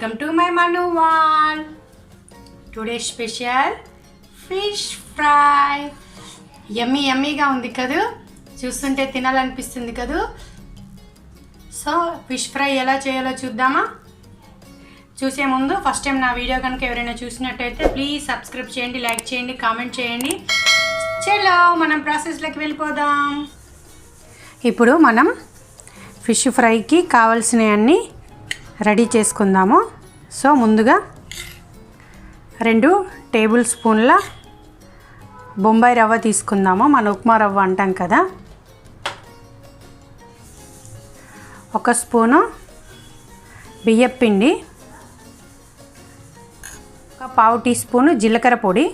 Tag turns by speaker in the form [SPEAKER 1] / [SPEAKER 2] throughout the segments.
[SPEAKER 1] Welcome to my manu wall. Today's special fish fry. Yummy గా ఉంది కదా, చూస్తుంటే తినాలనిపిస్తుంది కదా. సో ఫిష్ ఫ్రై ఎలా చేయాలో చూద్దామా. చూసే ముందు ఫస్ట్ టైం నా వీడియో కనుక ఎవరైనా చూసినట్టయితే ప్లీజ్ సబ్స్క్రైబ్ చేయండి, లైక్ చేయండి, కామెంట్ చేయండి. చలో మనం ప్రాసెస్లోకి వెళ్ళిపోదాం. ఇప్పుడు మనం ఫిష్ ఫ్రైకి కావాల్సినవన్నీ రెడీ చేసుకుందాము. సో ముందుగా 2 టేబుల్ స్పూన్ల బొంబాయి రవ్వ తీసుకుందాము. మన ఉప్మా రవ్వ అంటాం కదా. 1 స్పూను బియ్యపు పిండి, 1/2 టీ స్పూను జీలకర్ర పొడి,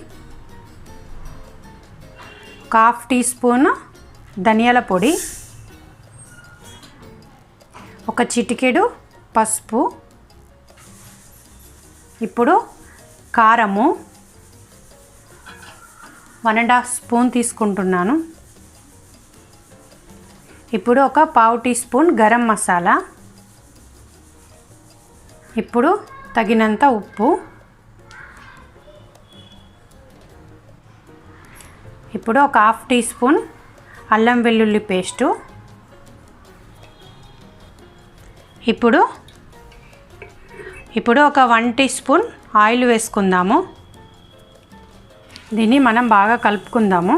[SPEAKER 1] 1/2 టీ స్పూను ధనియాల పొడి, 1 చిటికెడు పసుపు, ఇప్పుడు కారము 1.5 స్పూన్ తీసుకుంటున్నాను. ఇప్పుడు 1/4 టీ స్పూన్ గరం మసాలా, ఇప్పుడు తగినంత ఉప్పు, ఇప్పుడు 1/2 టీ స్పూన్ అల్లం వెల్లుల్లి పేస్టు, ఇప్పుడు 1 టీ స్పూన్ ఆయిల్ వేసుకుందాము. దీన్ని మనం బాగా కలుపుకుందాము.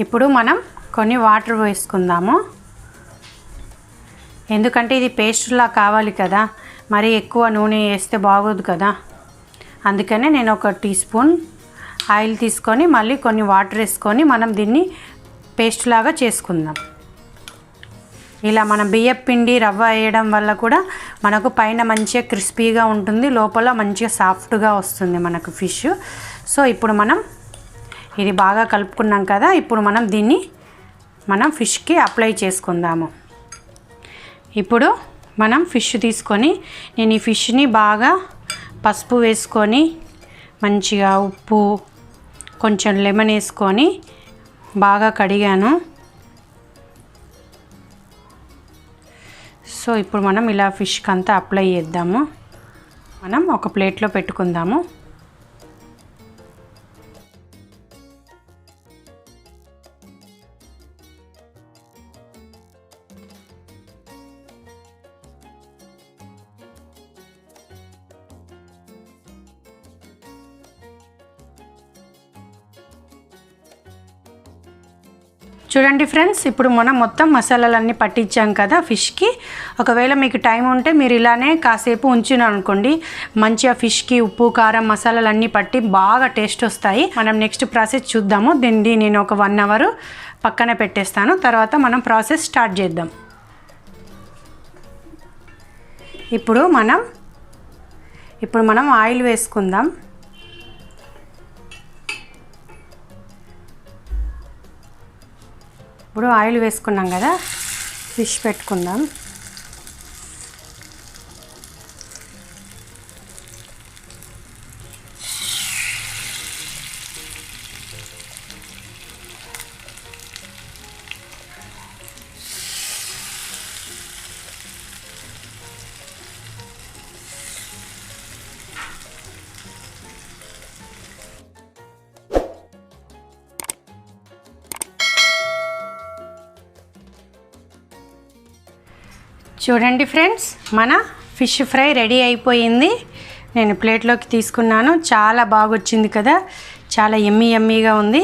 [SPEAKER 1] ఇప్పుడు మనం కొన్ని వాటర్ వేసుకుందాము. ఎందుకంటే ఇది పేస్ట్లా కావాలి కదా, మరి ఎక్కువ నూనె వేస్తే బాగోదు కదా. అందుకనే నేను 1 టీ స్పూన్ ఆయిల్ తీసుకొని మళ్ళీ కొన్ని వాటర్ వేసుకొని మనం దీన్ని పేస్ట్ లాగా చేసుకుందాం. ఇలా మనం బియ్యపు పిండి రవ్వ వేయడం వల్ల కూడా మనకు పైన మంచిగా క్రిస్పీగా ఉంటుంది, లోపల మంచిగా సాఫ్ట్గా వస్తుంది మనకు ఫిష్. సో ఇప్పుడు మనం ఇది బాగా కలుపుకున్నాం కదా. ఇప్పుడు మనం దీన్ని ఫిష్కి అప్లై చేసుకుందాము. ఇప్పుడు మనం ఫిష్ తీసుకొని నేను ఈ ఫిష్ని బాగా పసుపు వేసుకొని మంచిగా ఉప్పు కొంచెం లెమన్ వేసుకొని బాగా కడిగాను. సో ఇప్పుడు మనం ఇలా ఫిష్కి అంతా అప్లై చేద్దాము. మనం ఒక ప్లేట్లో పెట్టుకుందాము. చూడండి ఫ్రెండ్స్, ఇప్పుడు మనం మొత్తం మసాలాలన్నీ పట్టించాం కదా ఫిష్కి. ఒకవేళ మీకు టైం ఉంటే మీరు ఇలానే కాసేపు ఉంచినా అనుకోండి, మంచిగా ఫిష్కి ఉప్పు కారం మసాలాలన్నీ పట్టి బాగా టేస్ట్ వస్తాయి. మనం నెక్స్ట్ ప్రాసెస్ చూద్దాము. దీన్ని నేను ఒక 1 అవర్ పక్కన పెట్టేస్తాను. తర్వాత మనం ప్రాసెస్ స్టార్ట్ చేద్దాం. ఇప్పుడు మనం ఆయిల్ వేసుకుందాం. ఇప్పుడు ఆయిల్ వేసుకున్నాం కదా, ఫిష్ పెట్టుకుందాం. చూడండి ఫ్రెండ్స్, మన ఫిష్ ఫ్రై రెడీ అయిపోయింది. నేను ప్లేట్లోకి తీసుకున్నాను. చాలా బాగా వచ్చింది కదా, చాలా యమ్మీగా ఉంది.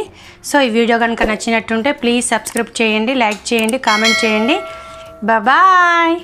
[SPEAKER 1] సో ఈ వీడియో కనుక నచ్చినట్టుంటే ప్లీజ్ సబ్స్క్రైబ్ చేయండి, లైక్ చేయండి, కామెంట్ చేయండి. బాయ్.